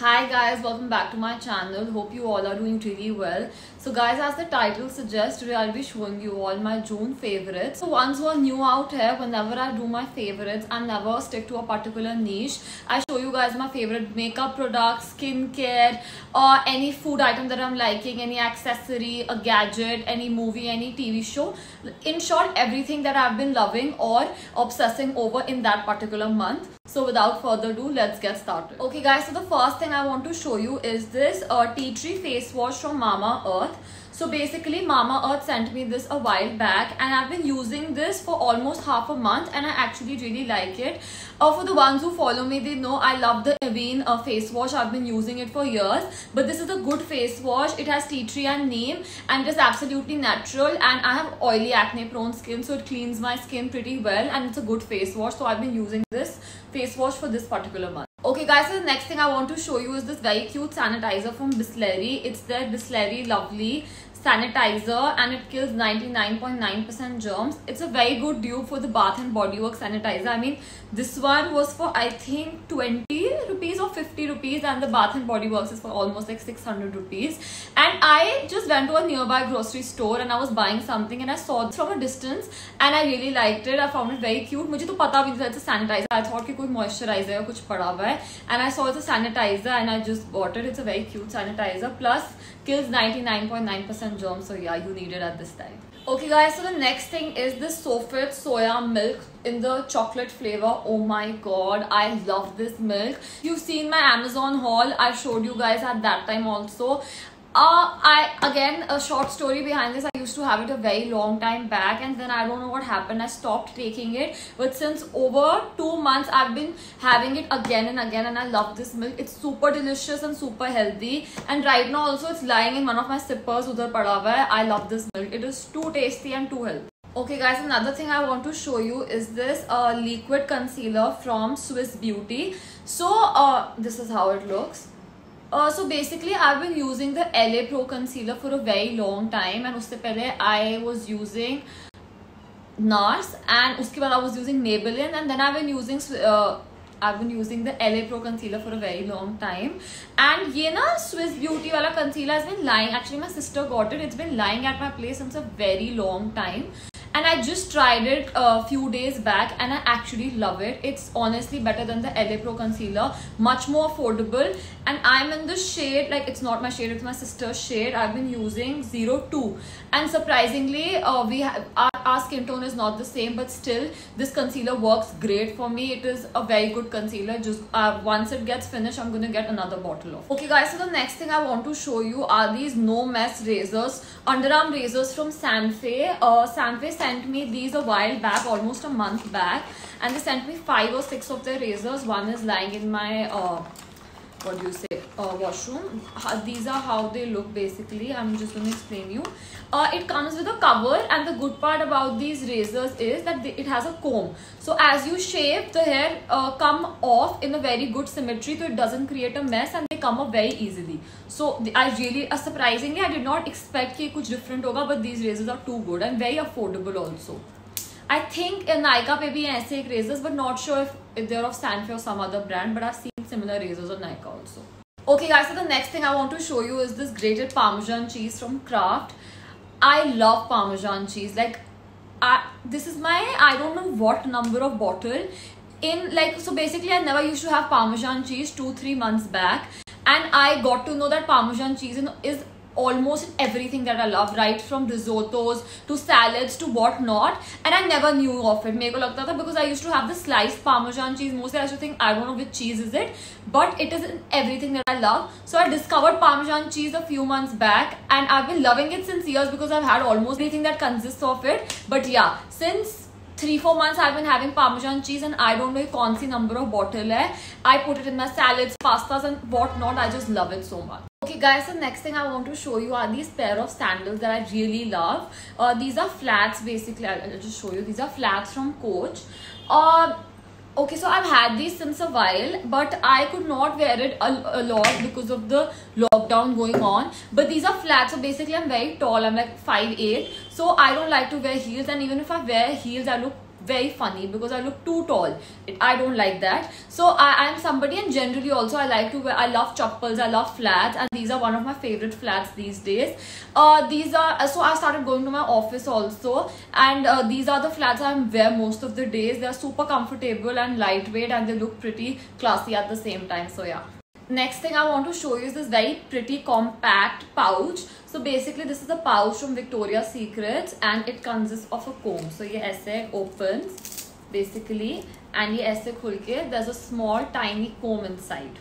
Hi guys, welcome back to my channel. Hope you all are doing really well. So guys, as the title suggests, today I'll be showing you all my June favorites. So ones who are new out here, whenever I do my favorites, I never stick to a particular niche. I show you guys my favorite makeup products, skincare, or any food item that I'm liking, any accessory, a gadget, any movie, any TV show. In short, everything that I've been loving or obsessing over in that particular month. So without further ado, let's get started. Okay guys, so the first thing I want to show you is this tea tree face wash from Mamaearth. So basically Mamaearth sent me this a while back and I've been using this for almost half a month and I actually really like it. For the ones who follow me, they know I love the Avene face wash. I've been using it for years, but this is a good face wash. It has tea tree and neem and it is absolutely natural, and I have oily acne prone skin, so it cleans my skin pretty well and it's a good face wash. So I've been using this face wash for this particular month. Okay guys, so the next thing I want to show you is this very cute sanitizer from Bisleri. It's their Bisleri Lovely sanitizer and it kills 99.9% germs. It's a very good dupe for the Bath and Body Works sanitizer. I mean, this one was for I think 20 rupees or 50 rupees and the Bath and Body Works is for almost like 600 rupees. And I just went to a nearby grocery store and I was buying something and I saw it from a distance and I really liked it. I found it very cute. मुझे तो पता भी नहीं था it's a sanitizer. I thought कि कोई moisturizer या कुछ पड़ा हुआ है, and I saw it's a sanitizer and I just bought it. It's a very cute sanitizer, plus kills 99.9% germs, so yeah, you need it at this time. Okay guys, so the next thing is this Sofit soya milk in the chocolate flavor. Oh my god, I love this milk. You've seen my Amazon haul. I showed you guys at that time also. Again, a short story behind this. I used to have it a very long time back and then I don't know what happened. I stopped taking it, but since over 2 months I've been having it again and again and I love this milk. It's super delicious and super healthy, and right now also it's lying in one of my sippers udhar pada hua hai. I love this milk. It is too tasty and too healthy. Okay guys, another thing I want to show you is this liquid concealer from Swiss Beauty. So this is how it looks. So basically I've been using the LA Pro concealer for a very long time, and usse pehle I was using NARS and uske baad I was using Maybelline, and then I've been using the LA Pro concealer for a very long time. And ye na Swiss Beauty wala concealer has been lying, actually my sister got it, it's been lying at my place since a very long time. And I just tried it a few days back and I actually love it. It's honestly better than the LA Pro concealer, much more affordable, and I'm in the shade, like it's not my shade, it's my sister's shade. I've been using 02 and surprisingly our skin tone is not the same, but still this concealer works great for me. It is a very good concealer. Just once it gets finished, I'm gonna get another bottle of. Okay guys, so the next thing I want to show you are these no mess razors, underarm razors from Sanfe. Sanfe sent me these a while back, almost a month back, and they sent me 5 or 6 of their razors. One is lying in my what do you say, washroom. These are how they look basically. I'm just going to explain you. It comes with a cover, and the good part about these razors is that it has a comb, so as you shave, the hair come off in a very good symmetry, so it doesn't create a mess and they come up very easily. So I really surprisingly I did not expect कि कुछ different होगा, but these razors are too good and very affordable also. I think in Nykaa पे भी ऐसे एक razors, but not sure if they're of Sanfe or some other brand, but I've seen similar razors on Nykaa also. Okay guys, so the next thing I want to show you is this grated Parmesan cheese from Kraft. I love Parmesan cheese. Like this is my, I don't know what number of bottle in, like, so basically I never used to have Parmesan cheese 2-3 months back, and I got to know that Parmesan cheese is almost everything that I love, right from risottos to salads to whatnot, and I never knew of it. Meko lagta tha because I used to have the sliced Parmesan cheese mostly. I used to think, I don't know which cheese is it, but it is in everything that I love. So I discovered Parmesan cheese a few months back and I've been loving it since years because I've had almost everything that consists of it. But yeah, since 3-4 months I've been having Parmesan cheese and I don't know kaun si number of bottle hai. I put it in my salads, pastas and whatnot. I just love it so much. Okay guys, so next thing I want to show you are these pair of sandals that I really love. These are flats basically. I'll just show you. These are flats from Coach. Okay, so I've had these since a while, but I could not wear it a lot because of the lockdown going on. But these are flats, so basically I'm very tall. I'm like 5'8", so I don't like to wear heels, and even if I wear heels I look very funny because I look too tall. I don't like that. So I'm somebody, and generally also I like to wear, I love chappals, I love flats, and these are one of my favorite flats these days. These are, so I started going to my office also, and these are the flats I wear most of the days. They're super comfortable and lightweight, and they look pretty classy at the same time. So yeah. Next thing I want to show you is this very pretty compact pouch. So basically this is a pouch from Victoria's Secrets, and it consists of a comb. So ये ऐसे opens basically, and ये ऐसे खुल के there's a small tiny comb inside.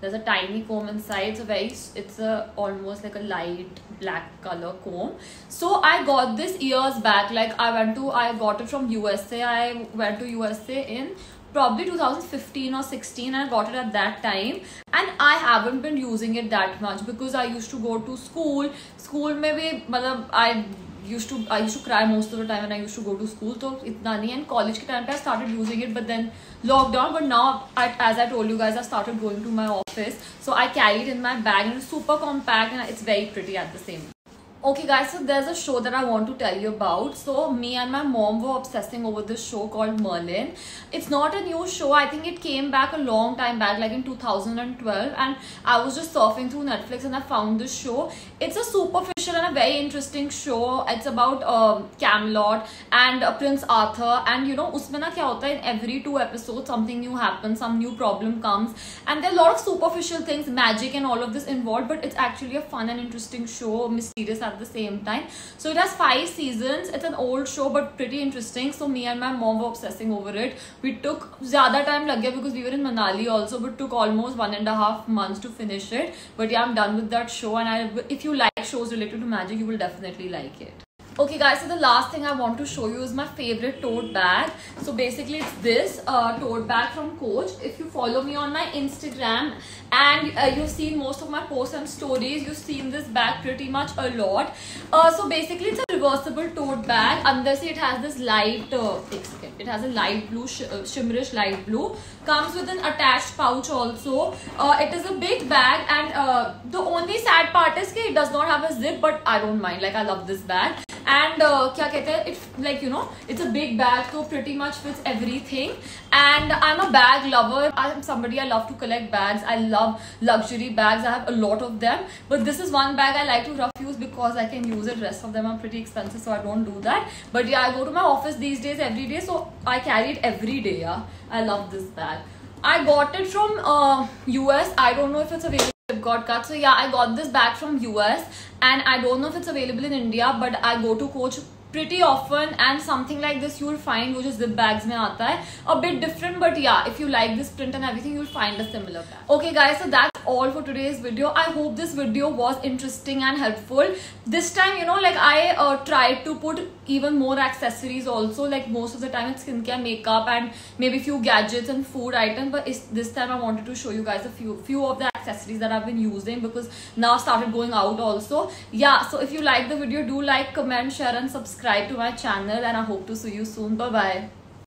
There's a tiny comb inside. So it's a almost like a light black color comb. So I got this years back. Like I got it from USA. I went to USA in probably 2015 or 16, and I got it at that time, and I haven't been using it that much because I used to go to school में भी I used to cry most of the time when I used to go to school, so itna nahi. And college के time पे I started using it, but then lockdown. But now, as I told you guys, I started going to my office, so I carry it in my bag, and it's super compact and it's very pretty at the same time. Okay guys, so there's a show that I want to tell you about. So me and my mom were obsessing over this show called Merlin. It's not a new show. I think it came back a long time back, like in 2012, and I was just surfing through Netflix and I found this show. It's a superficial and a very interesting show. It's about Camelot and Prince Arthur, and you know उसमें ना क्या होता है, in every 2 episodes something new happens, some new problem comes, and there are a lot of superficial things, magic and all of this involved, but it's actually a fun and interesting show, mysterious at the same time. So it has 5 seasons. It's an old show but pretty interesting. So me and my mom were obsessing over it. We took zyada time lag gaya because we were in Manali also, but took almost 1.5 months to finish it. But yeah, I'm done with that show, and if you like shows related to magic, you will definitely like it. Okay guys, so the last thing I want to show you is my favorite tote bag. So basically it's this tote bag from Coach. If you follow me on my Instagram and you've seen most of my posts and stories, you've seen this bag pretty much a lot. So basically it's a reversible tote bag. Under se it has this light, it has a light blue, shimmerish light blue. Comes with an attached pouch also. It is a big bag, and the only sad part is that it does not have a zip, but I don't mind. Like I love this bag. And क्या कहते हैं, it's like, you know, it's a big bag, so pretty much fits everything. And I'm a bag lover. I'm somebody, I love to collect bags. I love luxury bags. I have a lot of them, but this is one bag I like to rough use because I can use it. Rest of them are pretty expensive, so I don't do that. But yeah, I go to my office these days every day, so I carry it every day. Yeah, I love this bag. I got it from US. I don't know if it's available. Got cut. So yeah, I got this bag from US, and I don't know if it's available in India, but I go to Coach pretty often, and something like this you will find which is zip bags mein aata hai, a bit different, but yeah, if you like this print and everything, you will find a similar bag. Okay guys, so that's all for today's video. I hope this video was interesting and helpful. This time, you know, like I tried to put even more accessories also. Like most of the time it's skincare, makeup, and maybe few gadgets and food items, but this time I wanted to show you guys a few of the accessories that I've been using, because now I've started going out also. Yeah, so if you like the video, do like, comment, share and subscribe to my channel, and I hope to see you soon. Bye bye.